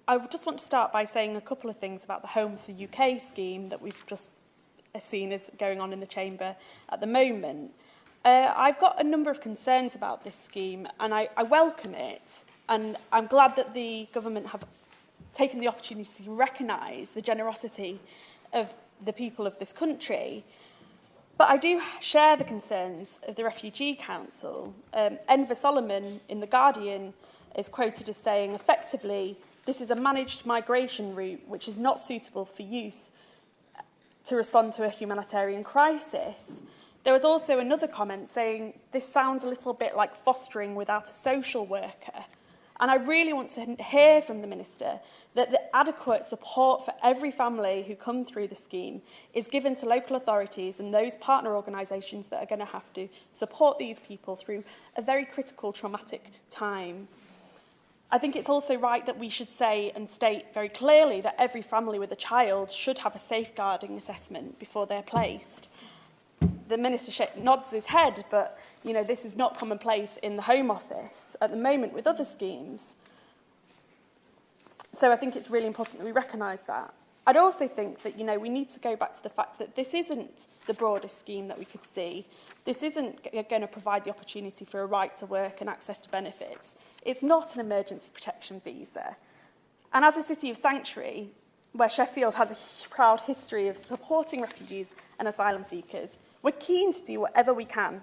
I just want to start by saying a couple of things about the Homes for UK scheme that we've just seen is going on in the Chamber at the moment. I've got a number of concerns about this scheme, and I welcome it, and I'm glad that the government have taken the opportunity to recognise the generosity of the people of this country. But I do share the concerns of the Refugee Council. Enver Solomon in The Guardian is quoted as saying, effectively, this is a managed migration route which is not suitable for use to respond to a humanitarian crisis. There was also another comment saying, this sounds a little bit like fostering without a social worker. And I really want to hear from the Minister that the adequate support for every family who come through the scheme is given to local authorities and those partner organisations that are going to have to support these people through a very critical, traumatic time. I think it's also right that we should say and state very clearly that every family with a child should have a safeguarding assessment before they're placed. The Minister nods his head, but this is not commonplace in the Home Office at the moment with other schemes. So I think it's really important that we recognise that. I'd also think that we need to go back to the fact that this isn't the broadest scheme that we could see. This isn't going to provide the opportunity for a right to work and access to benefits. It's not an emergency protection visa. And as a city of sanctuary, where Sheffield has a proud history of supporting refugees and asylum seekers, we're keen to do whatever we can.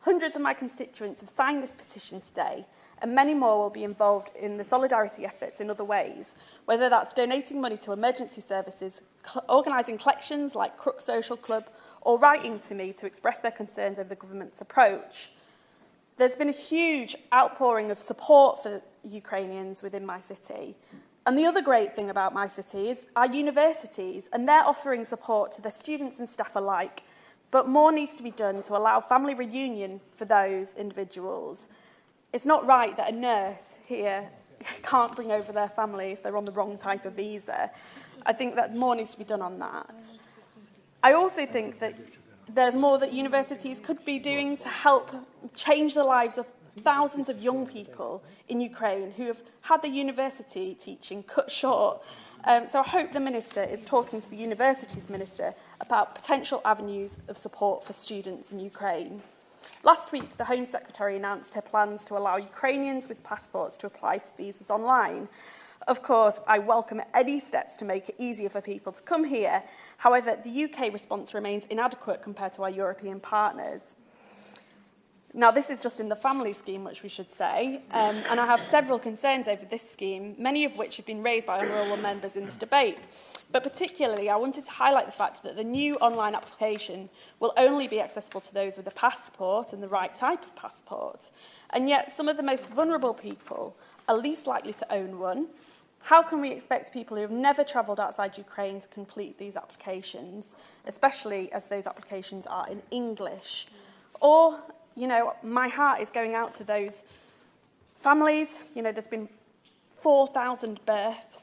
Hundreds of my constituents have signed this petition today, and many more will be involved in the solidarity efforts in other ways, whether that's donating money to emergency services, organising collections like Crook Social Club, or writing to me to express their concerns over the government's approach. There's been a huge outpouring of support for Ukrainians within my city. And the other great thing about my city is our universities, and they're offering support to their students and staff alike. But more needs to be done to allow family reunion for those individuals. It's not right that a nurse here can't bring over their family if they're on the wrong type of visa. I think that more needs to be done on that. I also think that there's more that universities could be doing to help change the lives of thousands of young people in Ukraine who have had their university teaching cut short. So I hope the Minister is talking to the Universities Minister about potential avenues of support for students in Ukraine. Last week, the Home Secretary announced her plans to allow Ukrainians with passports to apply for visas online. Of course, I welcome any steps to make it easier for people to come here. However, the UK response remains inadequate compared to our European partners. Now, this is just in the family scheme, which we should say, and I have several concerns over this scheme, many of which have been raised by honourable members in this debate. But particularly, I wanted to highlight the fact that the new online application will only be accessible to those with a passport and the right type of passport. And yet, some of the most vulnerable people are least likely to own one. How can we expect people who have never travelled outside Ukraine to complete these applications, especially as those applications are in English? Or, my heart is going out to those families. There's been 4,000 births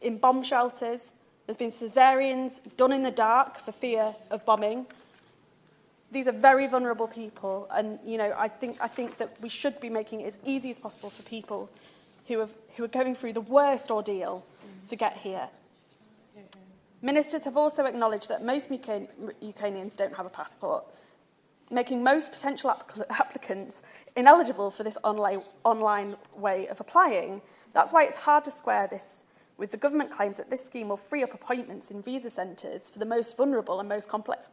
in bomb shelters. There's been caesareans done in the dark for fear of bombing. These are very vulnerable people, and I think that we should be making it as easy as possible for people who are going through the worst ordeal to get here. Ministers have also acknowledged that most Ukrainians don't have a passport, making most potential applicants ineligible for this online way of applying. That's why it's hard to square this with the government claims that this scheme will free up appointments in visa centres for the most vulnerable and most complex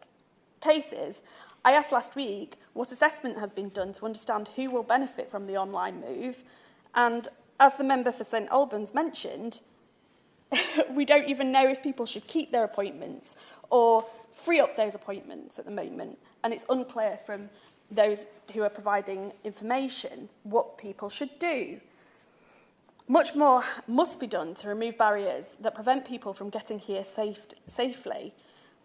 cases. I asked last week what assessment has been done to understand who will benefit from the online move, and as the member for St Albans mentioned, we don't even know if people should keep their appointments or free up those appointments at the moment, and it's unclear from those who are providing information what people should do. Much more must be done to remove barriers that prevent people from getting here safely.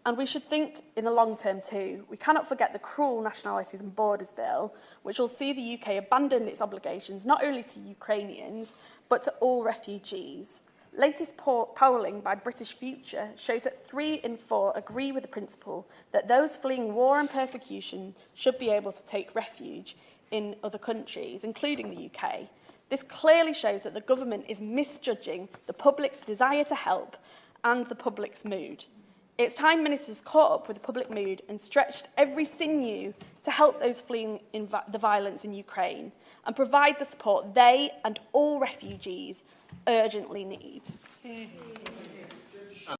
And we should think in the long term too. We cannot forget the cruel Nationalities and Borders Bill, which will see the UK abandon its obligations not only to Ukrainians, but to all refugees. Latest polling by British Future shows that 3 in 4 agree with the principle that those fleeing war and persecution should be able to take refuge in other countries, including the UK. This clearly shows that the government is misjudging the public's desire to help and the public's mood. It's time ministers caught up with the public mood and stretched every sinew to help those fleeing the violence in Ukraine and provide the support they and all refugees urgently need.